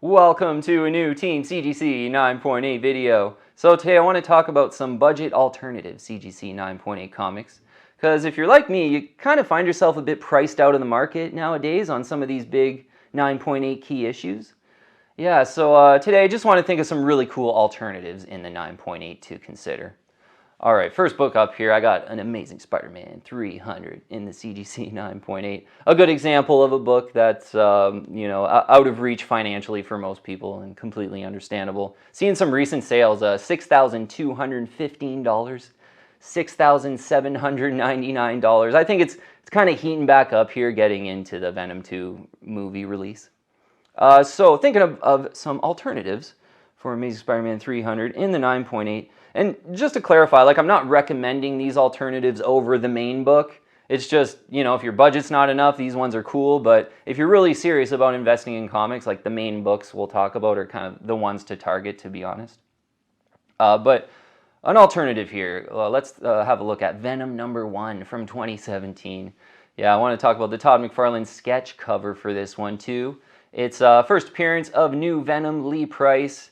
Welcome to a new Team CGC 9.8 video. So today I want to talk about some budget alternative CGC 9.8 comics. Because if you're like me, you kind of find yourself a bit priced out of the market nowadays on some of these big 9.8 key issues. Yeah, so today I just want to think of some really cool alternatives in the 9.8 to consider. Alright, first book up here, I got an Amazing Spider-Man 300 in the CGC 9.8. A good example of a book that's, out of reach financially for most people and completely understandable. Seeing some recent sales, $6,215, $6,799. I think it's kind of heating back up here getting into the Venom 2 movie release. So thinking of some alternatives for Amazing Spider-Man 300 in the 9.8. And just to clarify, I'm not recommending these alternatives over the main book. It's just, if your budget's not enough, these ones are cool. But if you're really serious about investing in comics, the main books we'll talk about are kind of the ones to target, to be honest. But an alternative here, let's have a look at Venom #1 from 2017. Yeah, I want to talk about the Todd McFarlane sketch cover for this one, too. It's first appearance of new Venom, Lee Price.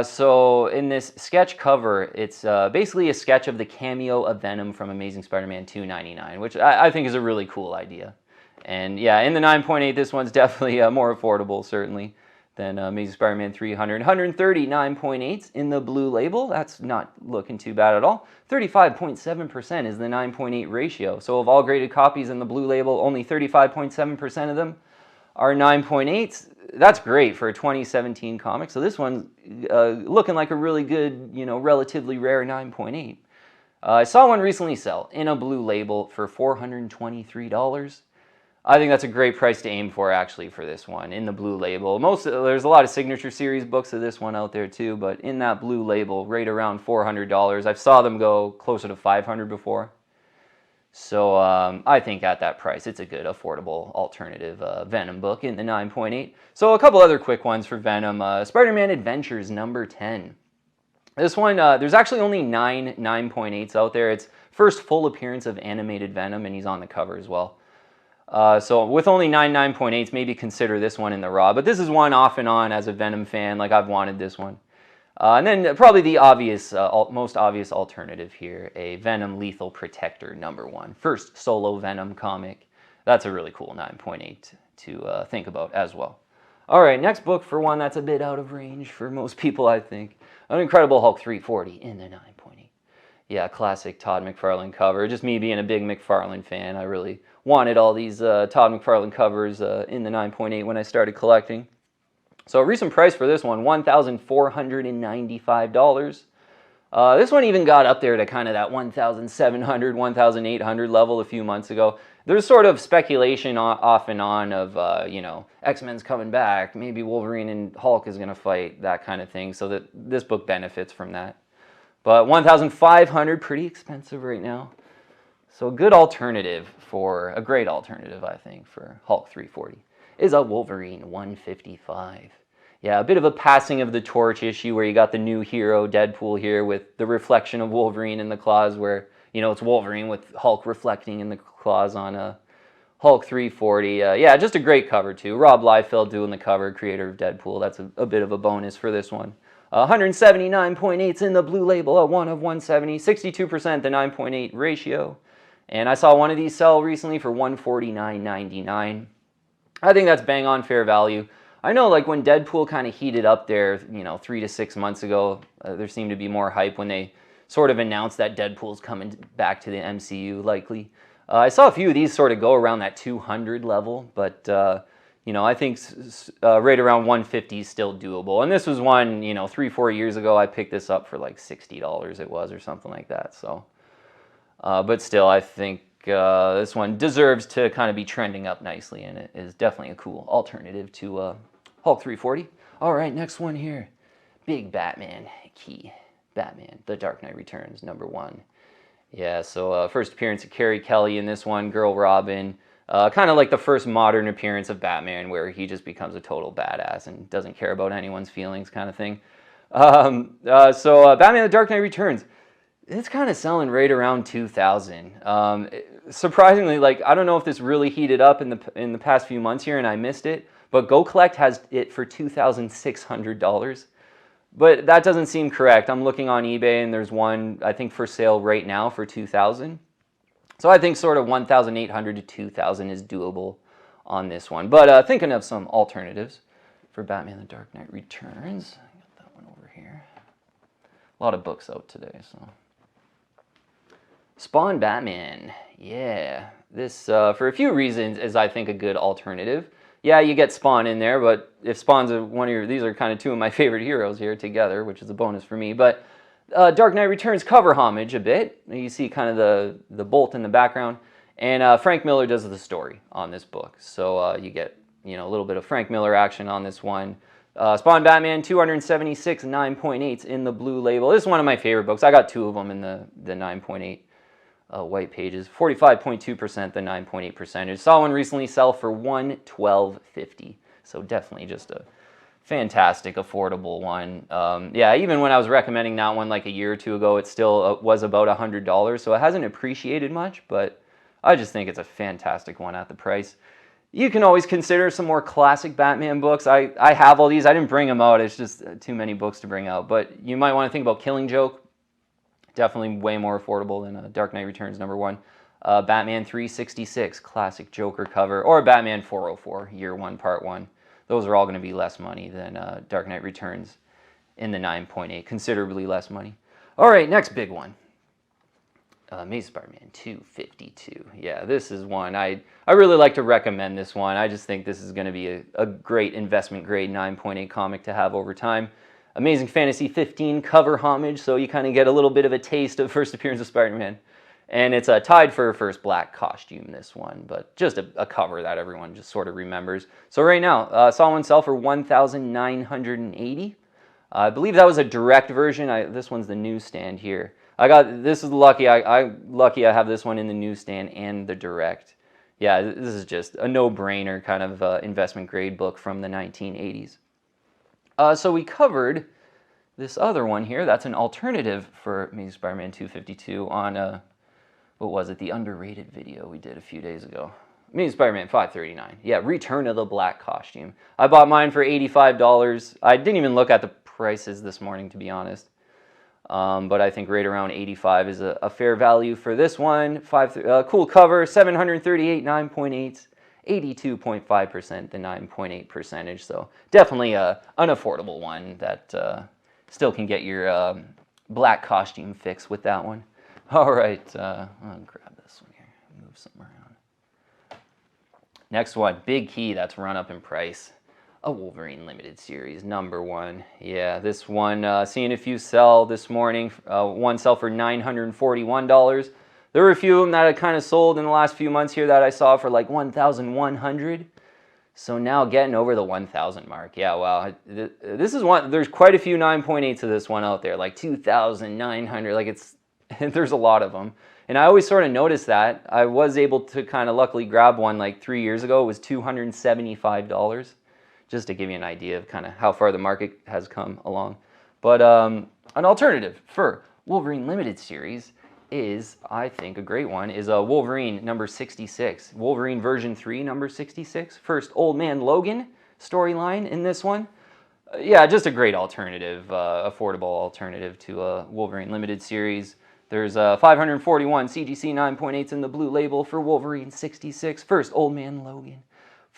So in this sketch cover, it's basically a sketch of the cameo of Venom from Amazing Spider-Man 299, which I think is a really cool idea. And yeah, in the 9.8, this one's definitely more affordable, certainly, than Amazing Spider-Man 300. 130 9.8s in the blue label. That's not looking too bad at all. 35.7% is the 9.8 ratio. So of all graded copies in the blue label, only 35.7% of them are 9.8s. That's great for a 2017 comic. So this one's looking like a really good, relatively rare 9.8. I saw one recently sell in a blue label for $423. I think that's a great price to aim for, actually, for this one in the blue label. There's a lot of Signature Series books of this one out there too, but in that blue label, right around $400. I saw them go closer to $500 before. So I think at that price, it's a good, affordable alternative Venom book in the 9.8. So a couple other quick ones for Venom. Spider-Man Adventures #10. This one, there's actually only 9 9.8s out there. It's first full appearance of animated Venom, and he's on the cover as well. So with only 9 9.8s, maybe consider this one in the raw. But this is one off and on as a Venom fan. I've wanted this one. And then probably the most obvious alternative here, a Venom Lethal Protector #1. First solo Venom comic. That's a really cool 9.8 to think about as well. All right, next book for one that's a bit out of range for most people, I think. An Incredible Hulk 340 in the 9.8. Yeah, classic Todd McFarlane cover. Just me being a big McFarlane fan, I really wanted all these Todd McFarlane covers in the 9.8 when I started collecting. So recent price for this one, $1,495. This one even got up there to kind of that $1,700, $1,800 level a few months ago. There's sort of speculation off and on of, X-Men's coming back, maybe Wolverine and Hulk is going to fight, that kind of thing. So that this book benefits from that. But $1,500, pretty expensive right now. So a great alternative, I think, for Hulk 340 is a Wolverine 155. Yeah, a bit of a passing of the torch issue where you got the new hero, Deadpool, here with the reflection of Wolverine in the claws where, it's Wolverine with Hulk reflecting in the claws on Hulk 340. Yeah, just a great cover, too. Rob Liefeld doing the cover, creator of Deadpool. That's a bit of a bonus for this one. 179.8s in the blue label, a 1 of 170, 62% the 9.8 ratio. And I saw one of these sell recently for $149.99. I think that's bang on fair value. I know when Deadpool kind of heated up there, 3 to 6 months ago, there seemed to be more hype when they sort of announced that Deadpool's coming back to the MCU, likely. I saw a few of these sort of go around that 200 level, but, I think right around 150 is still doable. And this was one, 3-4 years ago, I picked this up for $60 it was or something like that. So, but still, I think this one deserves to kind of be trending up nicely, and it is definitely a cool alternative to Hulk 340. All right, next one here. Big Batman key. Batman, The Dark Knight Returns, #1. Yeah, so first appearance of Carrie Kelly in this one, Girl Robin. Kind of like the first modern appearance of Batman where he just becomes a total badass and doesn't care about anyone's feelings kind of thing. So Batman, The Dark Knight Returns. It's kind of selling right around 2,000. Surprisingly, I don't know if this really heated up in the past few months here and I missed it, but Go Collect has it for $2,600. But that doesn't seem correct. I'm looking on eBay and there's one, I think, for sale right now for $2,000. So I think sort of $1,800 to $2,000 is doable on this one. But thinking of some alternatives for Batman The Dark Knight Returns. I got that one over here. A lot of books out today, so. Spawn Batman. Yeah. This, for a few reasons, is I think a good alternative. Yeah, you get Spawn in there, but if Spawn's one of your, these are kind of two of my favorite heroes here together, which is a bonus for me. But Dark Knight Returns cover homage a bit. You see kind of the bolt in the background. And Frank Miller does the story on this book. So you get, a little bit of Frank Miller action on this one. Spawn Batman, 276 9.8s in the blue label. This is one of my favorite books. I got two of them in the 9.8. White pages, 45.2%, the 9.8 percentage. Saw one recently sell for $112.50. So definitely just a fantastic, affordable one. Yeah, even when I was recommending that one like a year or two ago, it still was about $100. So it hasn't appreciated much, but I just think it's a fantastic one at the price. You can always consider some more classic Batman books. I have all these. I didn't bring them out. It's just too many books to bring out. But you might want to think about Killing Joke. Definitely way more affordable than Dark Knight Returns #1. Batman 366, classic Joker cover, or Batman 404, Year 1, Part 1. Those are all going to be less money than Dark Knight Returns in the 9.8, considerably less money. All right, next big one. Amazing Spider-Man 252. Yeah, this is one. I really like to recommend this one. I just think this is going to be a great investment grade 9.8 comic to have over time. Amazing Fantasy 15 cover homage, so you kind of get a little bit of a taste of first appearance of Spider-Man. And it's tied for first black costume, this one, but just a cover that everyone just sort of remembers. So right now, saw one sell for $1,980. I believe that was a direct version. This one's the newsstand here. This is lucky. Lucky I have this one in the newsstand and the direct. Yeah, this is just a no-brainer kind of investment grade book from the 1980s. So we covered this other one here. That's an alternative for Amazing Spider-Man 252 on, what was it, the underrated video we did a few days ago. Amazing Spider-Man 539. Yeah, Return of the Black costume. I bought mine for $85. I didn't even look at the prices this morning, to be honest. But I think right around $85 is a fair value for this one. Cool cover, 738 9.8s. 82.5%, the 9.8 percentage. So definitely an affordable one that still can get your black costume fix with that one. All right, I'll grab this one here, move something around. Next one, big key that's run up in price. A Wolverine Limited series, #1. Yeah, this one, seeing a few sell this morning. One sell for $941. There were a few of them that I kind of sold in the last few months here that I saw for like $1,100. So now getting over the 1,000 mark. Yeah, wow. This is one, there's quite a few 9.8s of this one out there, like 2,900. Like there's a lot of them. And I always sort of noticed that. I was able to kind of luckily grab one like 3 years ago. It was $275, just to give you an idea of kind of how far the market has come along. But an alternative for Wolverine Limited series is, I think, a great one, is a Wolverine #66. Wolverine version 3, #66. First Old Man Logan storyline in this one. Yeah, just a great alternative, affordable alternative to a Wolverine Limited series. There's 541 CGC 9.8s in the blue label for Wolverine 66. First Old Man Logan.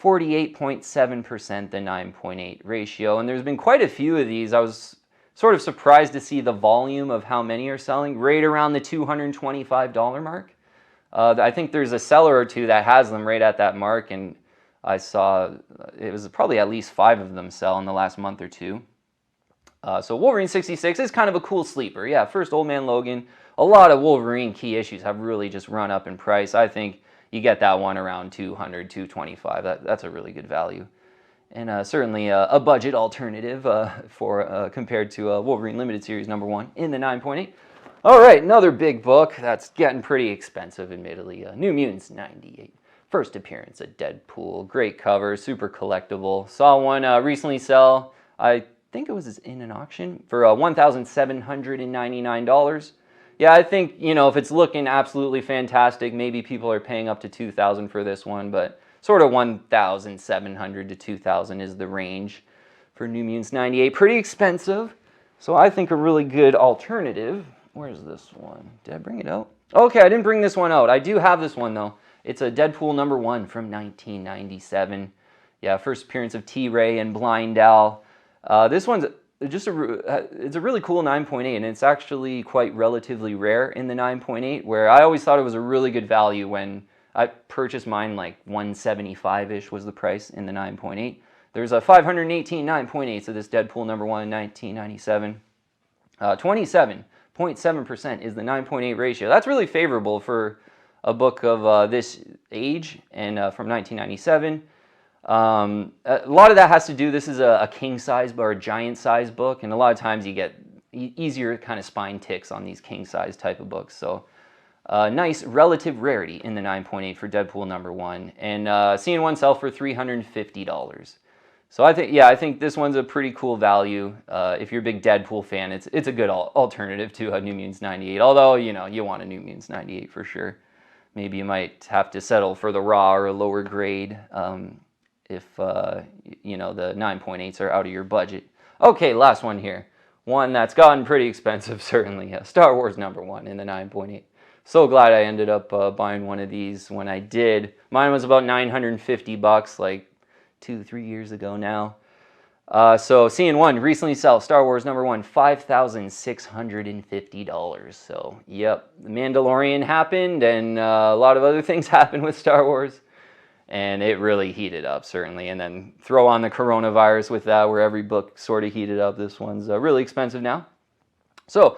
48.7%, the 9.8 ratio. And there's been quite a few of these. I was sort of surprised to see the volume of how many are selling, right around the $225 mark. I think there's a seller or two that has them right at that mark, and I saw it was probably at least 5 of them sell in the last month or two. So Wolverine 66 is kind of a cool sleeper. Yeah, first Old Man Logan. A lot of Wolverine key issues have really just run up in price. I think you get that one around $200, $225. That's a really good value. And certainly a budget alternative compared to Wolverine Limited Series #1 in the 9.8. All right, another big book that's getting pretty expensive, admittedly. New Mutants 98. First appearance of Deadpool. Great cover, super collectible. Saw one recently sell, I think it was in an auction, for $1,799. Yeah, I think, if it's looking absolutely fantastic, maybe people are paying up to $2,000 for this one, but sort of 1,700 to 2,000 is the range for New Mutants 98. Pretty expensive, so I think a really good alternative. Where's this one? Did I bring it out? Okay, I didn't bring this one out. I do have this one though. It's a Deadpool #1 from 1997. Yeah, first appearance of T-Ray and Blind Al. This one's just it's a really cool 9.8, and it's actually quite relatively rare in the 9.8, where I always thought it was a really good value when I purchased mine. Like 175-ish was the price in the 9.8. There's a 518 9.8s of this Deadpool #1 1997. 27.7% is the 9.8 ratio. That's really favorable for a book of this age and from 1997. A lot of that has to do, this is a king size or a giant size book, and a lot of times you get easier kind of spine ticks on these king size type of books. So nice relative rarity in the 9.8 for Deadpool #1, and seeing one sell for $350. So I think this one's a pretty cool value. If you're a big Deadpool fan, it's a good alternative to a New Mutants 98. Although, you know, you want a New Mutants 98 for sure. Maybe you might have to settle for the raw or a lower grade if you know, the 9.8s are out of your budget. Okay, last one here. One that's gotten pretty expensive, certainly. Star Wars #1 in the 9.8. So glad I ended up buying one of these when I did. Mine was about $950, like 2-3 years ago now. So seeing one recently sell, Star Wars #1, $5,650. So yep, The Mandalorian happened, and a lot of other things happened with Star Wars, and it really heated up, certainly. And then throw on the coronavirus with that, where every book sort of heated up. This one's really expensive now. So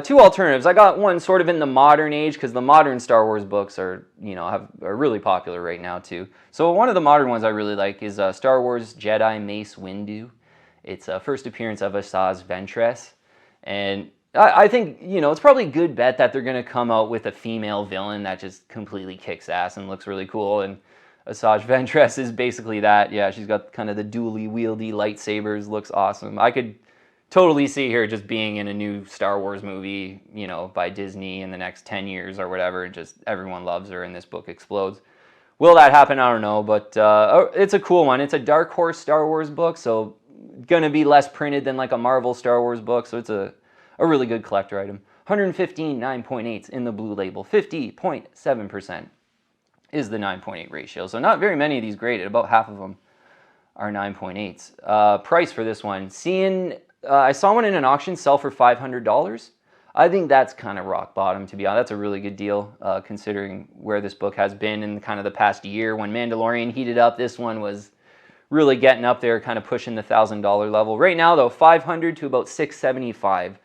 two alternatives. I got one sort of in the modern age, because the modern Star Wars books are, you know, are really popular right now too. So one of the modern ones I really like is Star Wars Jedi Mace Windu. It's a first appearance of Asajj Ventress, and I think, you know, it's probably a good bet that they're going to come out with a female villain that just completely kicks ass and looks really cool. And Asajj Ventress is basically that. Yeah, she's got kind of the dually wieldy lightsabers, looks awesome. I could totally see her just being in a new Star Wars movie, you know, by Disney in the next 10 years or whatever. Just everyone loves her and this book explodes. Will that happen? I don't know, but it's a cool one. It's a Dark Horse Star Wars book, so gonna be less printed than like a Marvel Star Wars book, so it's a really good collector item. 115 9.8s in the blue label. 50.7% is the 9.8 ratio. So not very many of these graded. About half of them are 9.8s. Price for this one, I saw one in an auction sell for $500. I think that's kind of rock bottom, to be honest. That's a really good deal, considering where this book has been in kind of the past year. When Mandalorian heated up, this one was really getting up there, kind of pushing the $1,000 level. Right now, though, $500 to about $675,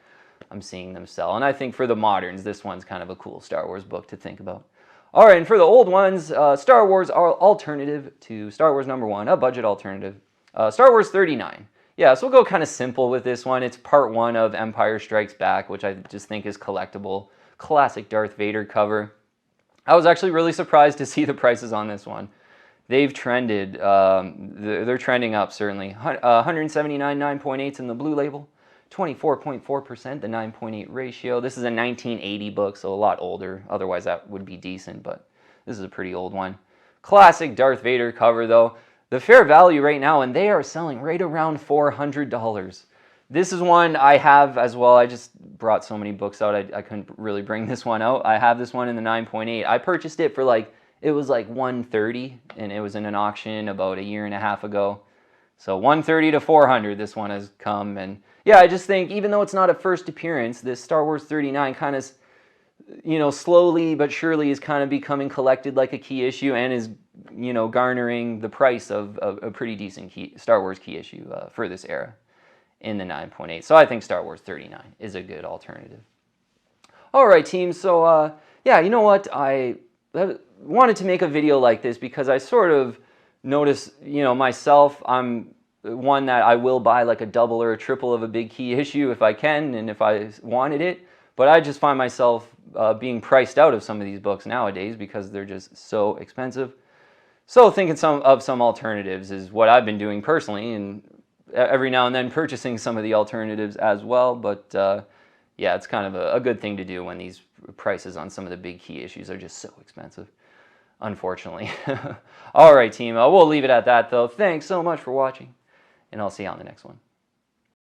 I'm seeing them sell. And I think for the moderns, this one's kind of a cool Star Wars book to think about. All right, and for the old ones, Star Wars alternative to Star Wars #1, a budget alternative. Star Wars 39. Yeah, so we'll go kind of simple with this one. It's part 1 of Empire Strikes Back, which I just think is collectible. Classic Darth Vader cover. I was actually really surprised to see the prices on this one. They've trended, they're trending up, certainly. 179 9.8s in the blue label. 24.4%, the 9.8 ratio. This is a 1980 book, so a lot older. Otherwise, that would be decent, but this is a pretty old one. Classic Darth Vader cover, though. The fair value right now, and they are selling right around $400. This is one I have as well. I just brought so many books out, I couldn't really bring this one out. I have this one in the 9.8. I purchased it for it was like $130, and it was in an auction about a year and a half ago. So $130 to $400, this one has come. And yeah, I just think, even though it's not a first appearance, this Star Wars 39 kind of, you know, slowly but surely is kind of becoming collected like a key issue, and is, you know, garnering the price of a pretty decent Star Wars key issue for this era in the 9.8. So I think Star Wars 39 is a good alternative. All right, team. So yeah, you know what? I wanted to make a video like this because I sort of notice, you know, myself, I'm one that I will buy like a double or a triple of a big key issue if I can and if I wanted it. But I just find myself being priced out of some of these books nowadays because they're just so expensive. So thinking of some alternatives is what I've been doing personally, and every now and then purchasing some of the alternatives as well. But yeah, it's kind of a good thing to do when these prices on some of the big key issues are just so expensive. unfortunately. All right, team. We'll leave it at that, though. Thanks so much for watching, and I'll see you on the next one.